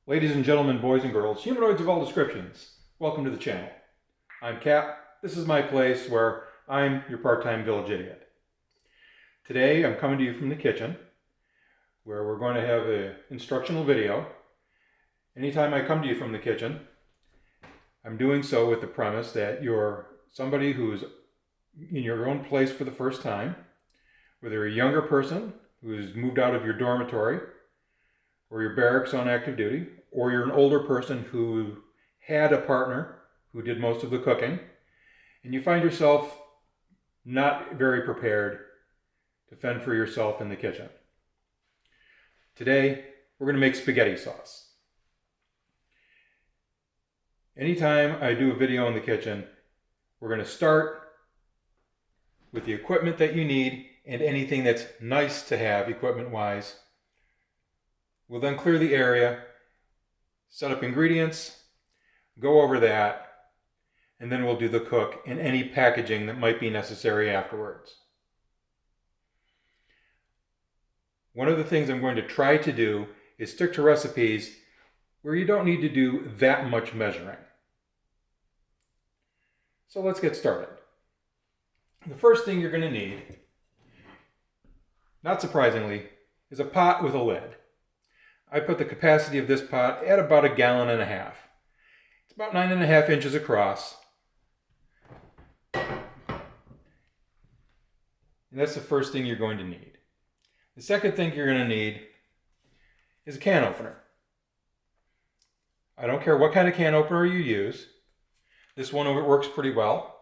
Ladies and gentlemen, boys and girls, humanoids of all descriptions, welcome to the channel. I'm Cap. This is my place where I'm your part-time village idiot. Today I'm coming to you from the kitchen where we're going to have an instructional video. Anytime I come to you from the kitchen, I'm doing so with the premise that you're somebody who's in your own place for the first time, whether a younger person who's moved out of your dormitory or your barracks on active duty, or you're an older person who had a partner who did most of the cooking, and you find yourself not very prepared to fend for yourself in the kitchen. Today, we're going to make spaghetti sauce. Anytime I do a video in the kitchen, we're going to start with the equipment that you need and anything that's nice to have equipment-wise. We'll then clear the area, set up ingredients, go over that, and then we'll do the cook and any packaging that might be necessary afterwards. One of the things I'm going to try to do is stick to recipes where you don't need to do that much measuring. So let's get started. The first thing you're going to need, not surprisingly, is a pot with a lid. I put the capacity of this pot at about 1.5 gallons. It's about 9.5 inches across. And that's the first thing you're going to need. The second thing you're going to need is a can opener. I don't care what kind of can opener you use. This one works pretty well.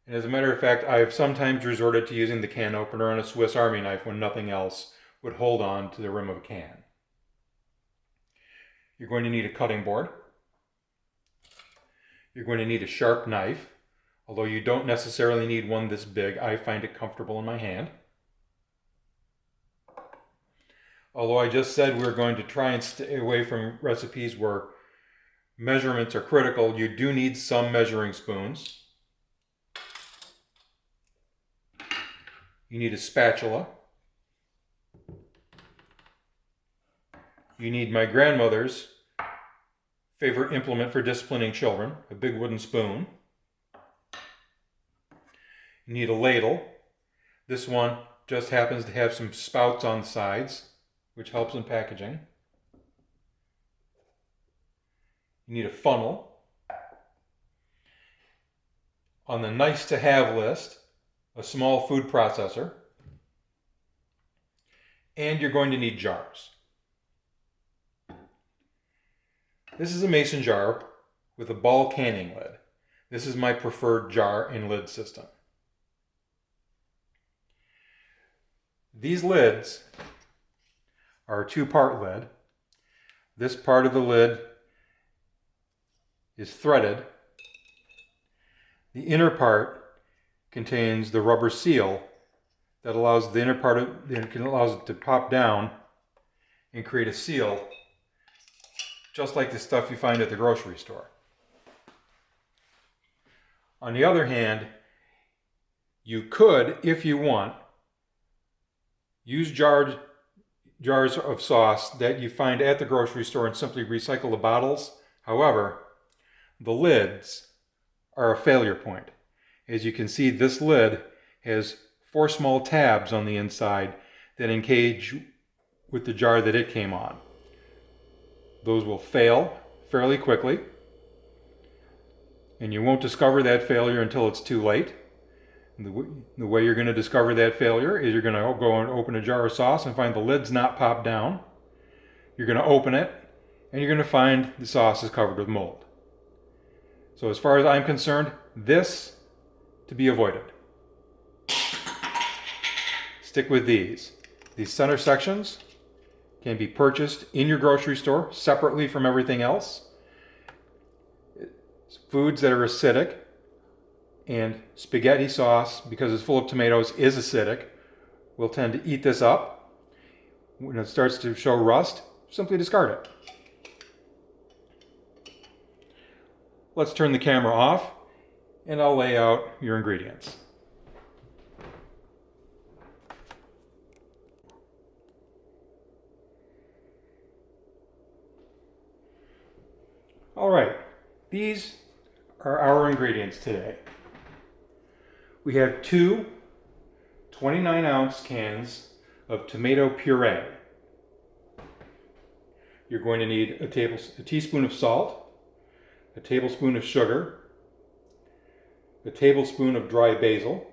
And as a matter of fact, I've sometimes resorted to using the can opener on a Swiss Army knife when nothing else would hold on to the rim of a can. You're going to need a cutting board. You're going to need a sharp knife, although you don't necessarily need one this big. I find it comfortable in my hand. Although I just said we're going to try and stay away from recipes where measurements are critical, you do need some measuring spoons. You need a spatula. You need my grandmother's favorite implement for disciplining children, a big wooden spoon. You need a ladle. This one just happens to have some spouts on the sides, which helps in packaging. You need a funnel. On the nice to have list, a small food processor. And you're going to need jars. This is a mason jar with a ball canning lid. This is my preferred jar and lid system. These lids are a two-part lid. This part of the lid is threaded. The inner part contains the rubber seal that allows the inner part allows it to pop down and create a seal, just like the stuff you find at the grocery store. On the other hand, you could, if you want, use jars of sauce that you find at the grocery store and simply recycle the bottles. However, the lids are a failure point. As you can see, this lid has 4 small tabs on the inside that engage with the jar that it came on. Those will fail fairly quickly, and you won't discover that failure until it's too late. The way you're going to discover that failure is you're going to go and open a jar of sauce and find the lid's not popped down. You're going to open it, and you're going to find the sauce is covered with mold. So as far as I'm concerned, this to be avoided. Stick with these. These center sections can be purchased in your grocery store separately from everything else. Foods that are acidic, and spaghetti sauce, because it's full of tomatoes, is acidic. We'll tend to eat this up. When it starts to show rust, simply discard it. Let's turn the camera off, and I'll lay out your ingredients. All right, these are our ingredients today. We have two 29-ounce cans of tomato puree. You're going to need a teaspoon of salt, a tablespoon of sugar, a tablespoon of dry basil,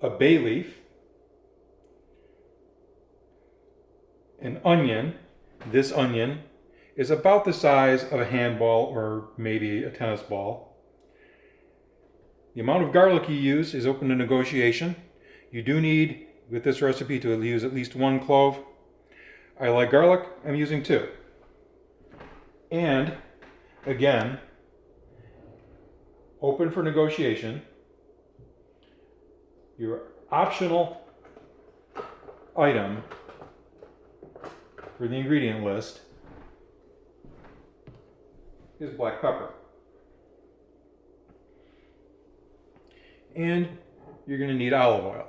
a bay leaf, an onion. This onion is about the size of a handball or maybe a tennis ball. The amount of garlic you use is open to negotiation. You do need, with this recipe, to use at least 1 clove. I like garlic, I'm using 2. And again, open for negotiation. Your optional item for the ingredient list is black pepper. And you're going to need olive oil.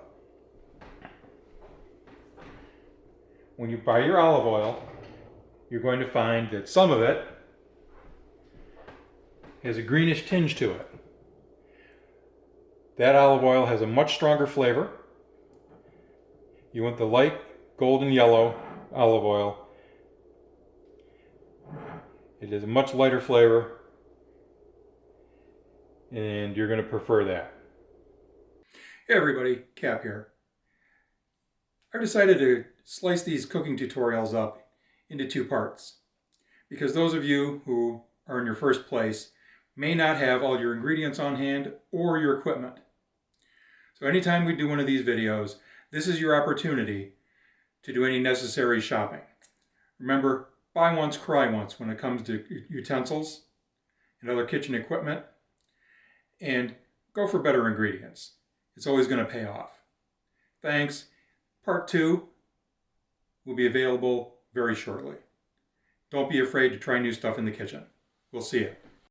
When you buy your olive oil, you're going to find that some of it has a greenish tinge to it. That olive oil has a much stronger flavor. You want the light golden yellow olive oil. It is a much lighter flavor, and you're going to prefer that. Hey everybody, Cap here. I've decided to slice these cooking tutorials up into 2 parts because those of you who are in your first place may not have all your ingredients on hand or your equipment. So anytime we do one of these videos, this is your opportunity to do any necessary shopping. Remember, buy once, cry once when it comes to utensils and other kitchen equipment, and go for better ingredients. It's always going to pay off. Thanks. Part 2 will be available very shortly. Don't be afraid to try new stuff in the kitchen. We'll see you.